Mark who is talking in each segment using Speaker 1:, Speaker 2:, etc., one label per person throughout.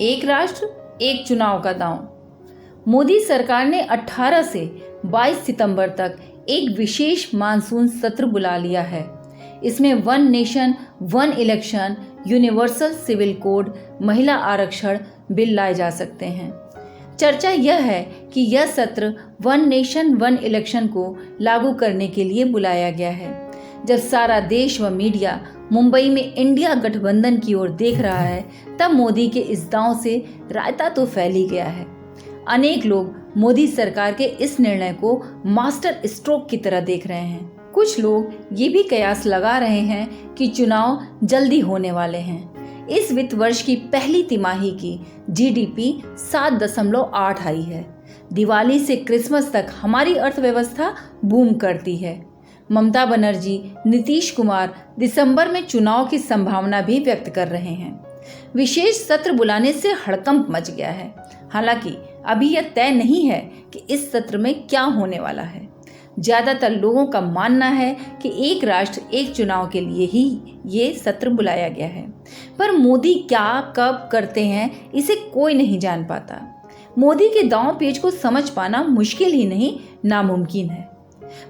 Speaker 1: एक राष्ट्र एक चुनाव का दांव। मोदी सरकार ने 18 से 22 सितंबर तक एक विशेष मानसून सत्र बुला लिया है। इसमें one nation one election, universal civil code, महिला आरक्षण बिल लाए जा सकते हैं। चर्चा यह है कि यह सत्र वन नेशन वन इलेक्शन को लागू करने के लिए बुलाया गया है। जब सारा देश व मीडिया मुंबई में इंडिया गठबंधन की ओर देख रहा है, तब मोदी के इस दांव से रायता तो फैल ही गया है। अनेक लोग मोदी सरकार के इस निर्णय को मास्टर स्ट्रोक की तरह देख रहे हैं। कुछ लोग ये भी कयास लगा रहे हैं कि चुनाव जल्दी होने वाले हैं। इस वित्त वर्ष की पहली तिमाही की जीडीपी 7.8 आई है। दिवाली से क्रिसमस तक हमारी अर्थव्यवस्था बूम करती है। ममता बनर्जी, नीतीश कुमार दिसंबर में चुनाव की संभावना भी व्यक्त कर रहे हैं। विशेष सत्र बुलाने से हड़कंप मच गया है। हालांकि अभी यह तय नहीं है कि इस सत्र में क्या होने वाला है। ज्यादातर लोगों का मानना है कि एक राष्ट्र एक चुनाव के लिए ही ये सत्र बुलाया गया है, पर मोदी क्या कब करते हैं इसे कोई नहीं जान पाता। मोदी के दांव पेच को समझ पाना मुश्किल ही नहीं, नामुमकिन है।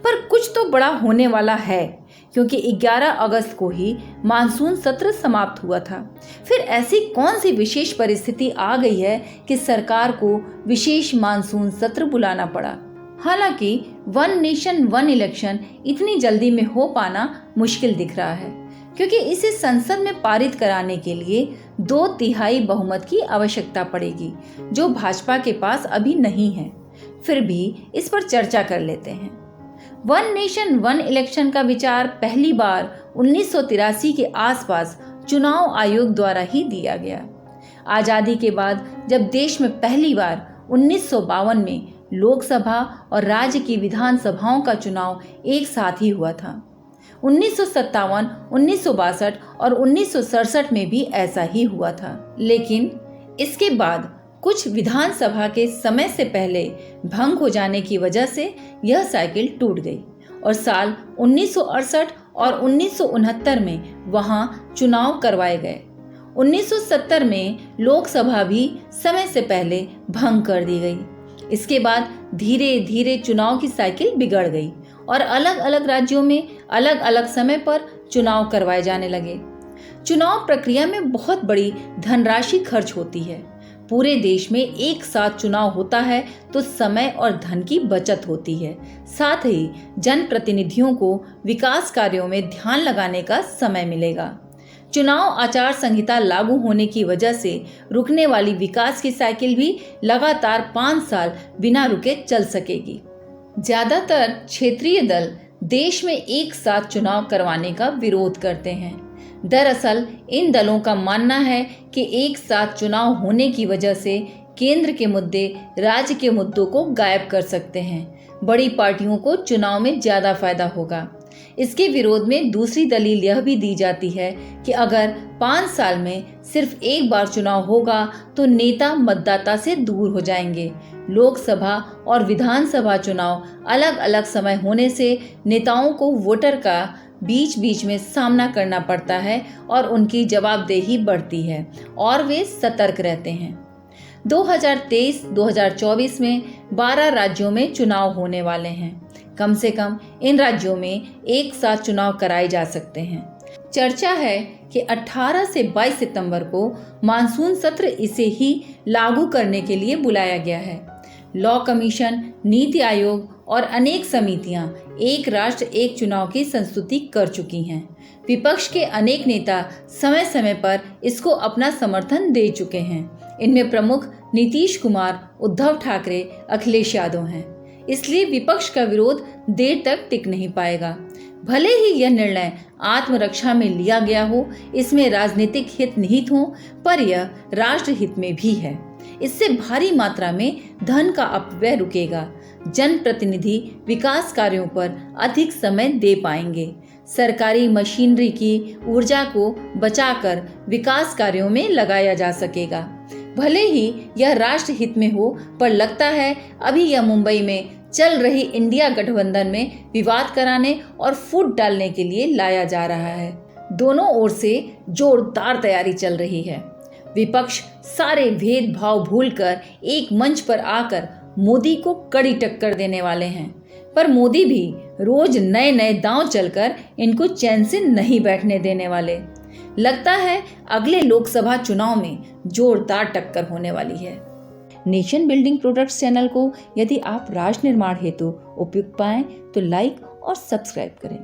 Speaker 1: पर कुछ तो बड़ा होने वाला है, क्योंकि 11 अगस्त को ही मानसून सत्र समाप्त हुआ था। फिर ऐसी कौन सी विशेष परिस्थिति आ गई है कि सरकार को विशेष मानसून सत्र बुलाना पड़ा। हालांकि वन नेशन वन इलेक्शन इतनी जल्दी में हो पाना मुश्किल दिख रहा है, क्योंकि इसे संसद में पारित कराने के लिए 2/3 बहुमत की आवश्यकता पड़ेगी, जो भाजपा के पास अभी नहीं है। फिर भी इस पर चर्चा कर लेते हैं। वन नेशन वन इलेक्शन का विचार पहली बार 1983 के आसपास चुनाव आयोग द्वारा ही दिया गया। आजादी के बाद जब देश में पहली बार 1952 में लोकसभा और राज्य की विधानसभाओं का चुनाव एक साथ ही हुआ था। 1957, 1962 और 1967 में भी ऐसा ही हुआ था। लेकिन इसके बाद कुछ विधानसभा के समय से पहले भंग हो जाने की वजह से यह साइकिल टूट गई और साल 1968 और 1969 में वहां चुनाव करवाए गए। 1970 में लोकसभा भी समय से पहले भंग कर दी गई। इसके बाद धीरे धीरे चुनाव की साइकिल बिगड़ गई और अलग अलग राज्यों में अलग अलग समय पर चुनाव करवाए जाने लगे। चुनाव प्रक्रिया में बहुत बड़ी धनराशि खर्च होती है। पूरे देश में एक साथ चुनाव होता है तो समय और धन की बचत होती है। साथ ही जनप्रतिनिधियों को विकास कार्यों में ध्यान लगाने का समय मिलेगा। चुनाव आचार संहिता लागू होने की वजह से रुकने वाली विकास की साइकिल भी लगातार 5 साल बिना रुके चल सकेगी। ज्यादातर क्षेत्रीय दल देश में एक साथ चुनाव करवाने का विरोध करते हैं। दरअसल इन दलों का मानना है कि एक साथ चुनाव होने की वजह से केंद्र के मुद्दे राज्य के मुद्दों को गायब कर सकते हैं। बड़ी पार्टियों को चुनाव में ज्यादा फायदा होगा। इसके विरोध में दूसरी दलील यह भी दी जाती है कि अगर 5 साल में सिर्फ एक बार चुनाव होगा तो नेता मतदाता से दूर हो जाएंगे। लोकसभा और विधानसभा चुनाव अलग अलग समय होने से नेताओं को वोटर का बीच बीच में सामना करना पड़ता है और उनकी जवाबदेही बढ़ती है और वे सतर्क रहते हैं। 2023-2024 में 12 राज्यों में चुनाव होने वाले हैं। कम से कम इन राज्यों में एक साथ चुनाव कराए जा सकते हैं। चर्चा है कि 18 से 22 सितंबर को मानसून सत्र इसे ही लागू करने के लिए बुलाया गया है। लॉ कमीशन, नीति आयोग और अनेक समितियां एक राष्ट्र एक चुनाव की संस्तुति कर चुकी हैं। विपक्ष के अनेक नेता समय समय पर इसको अपना समर्थन दे चुके हैं। इनमें प्रमुख नीतीश कुमार, उद्धव ठाकरे, अखिलेश यादव हैं। इसलिए विपक्ष का विरोध देर तक टिक नहीं पाएगा। भले ही यह निर्णय आत्मरक्षा में लिया गया हो, इसमें राजनीतिक हित निहित हो, पर यह राष्ट्र हित में भी है। इससे भारी मात्रा में धन का अपव्यय रुकेगा। जनप्रतिनिधि विकास कार्यों पर अधिक समय दे पाएंगे। सरकारी मशीनरी की ऊर्जा को बचाकर विकास कार्यों में लगाया जा सकेगा। भले ही यह राष्ट्र हित में हो, पर लगता है अभी यह मुंबई में चल रही इंडिया गठबंधन में विवाद कराने और फूट डालने के लिए लाया जा रहा है। दोनों ओर से जोरदार तैयारी चल रही है। विपक्ष सारे भेदभाव भूलकर एक मंच पर आकर मोदी को कड़ी टक्कर देने वाले हैं, पर मोदी भी रोज नए नए दांव चलकर इनको चैन से नहीं बैठने देने वाले। लगता है अगले लोकसभा चुनाव में जोरदार टक्कर होने वाली है। नेशन बिल्डिंग प्रोडक्ट्स चैनल को यदि आप राष्ट्र निर्माण हेतु उपयुक्त पाएं तो लाइक और सब्सक्राइब करें।